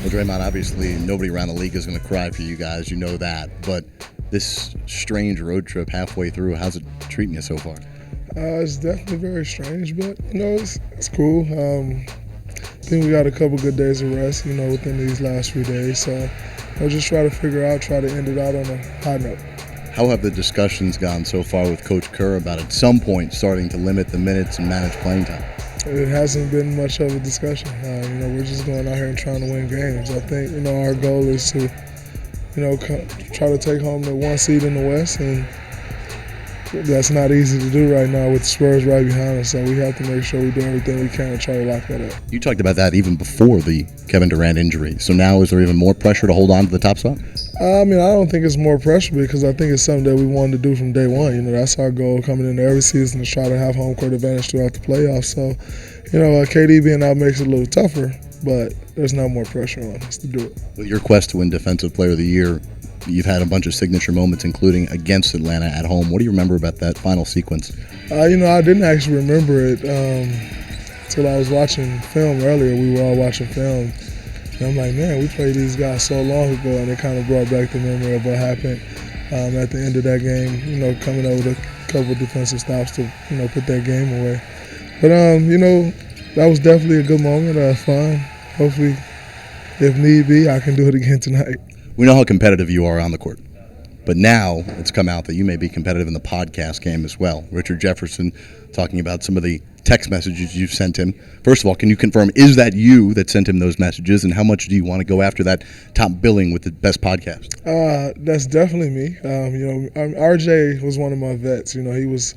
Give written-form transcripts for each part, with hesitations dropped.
Well, Draymond, obviously nobody around the league is going to cry for you guys. You know that. But this strange road trip halfway through, how's it treating you so far? It's definitely very strange, but it's cool. I think we got a couple good days of rest, within these last few days. So I'll just try to end it out on a high note. How have the discussions gone so far with Coach Kerr about at some point starting to limit the minutes and manage playing time? It hasn't been much of a discussion. We're just going out here and trying to win games. I think, our goal is to, try to take home the 1 seed in the West, and that's not easy to do right now with the Spurs right behind us. So we have to make sure we do everything we can to try to lock that up. You talked about that even before the Kevin Durant injury. So now is there even more pressure to hold on to the top spot? I don't think it's more pressure because I think it's something that we wanted to do from day one. That's our goal coming into every season, to try to have home court advantage throughout the playoffs. So, KD being out makes it a little tougher, but there's not more pressure on us to do it. With your quest to win Defensive Player of the Year, you've had a bunch of signature moments, including against Atlanta at home. What do you remember about that final sequence? I didn't actually remember it until I was watching film earlier. We were all watching film. And I'm like, man, we played these guys so long ago, and it kind of brought back the memory of what happened at the end of that game, coming up with a couple of defensive stops to, put that game away. But, that was definitely a good moment, fun. Hopefully, if need be, I can do it again tonight. We know how competitive you are on the court, but now it's come out that you may be competitive in the podcast game as well. Richard Jefferson talking about some of the text messages you've sent him. First of all, can you confirm, is that you that sent him those messages, and how much do you want to go after that top billing with the best podcast? That's definitely me. RJ was one of my vets. He was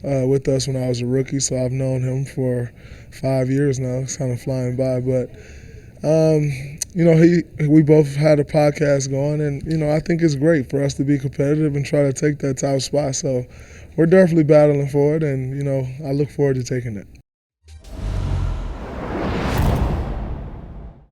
with us when I was a rookie, so I've known him for 5 years now. It's kind of flying by, but we both had a podcast going, and I think it's great for us to be competitive and try to take that top spot. So we're definitely battling for it, and I look forward to taking it.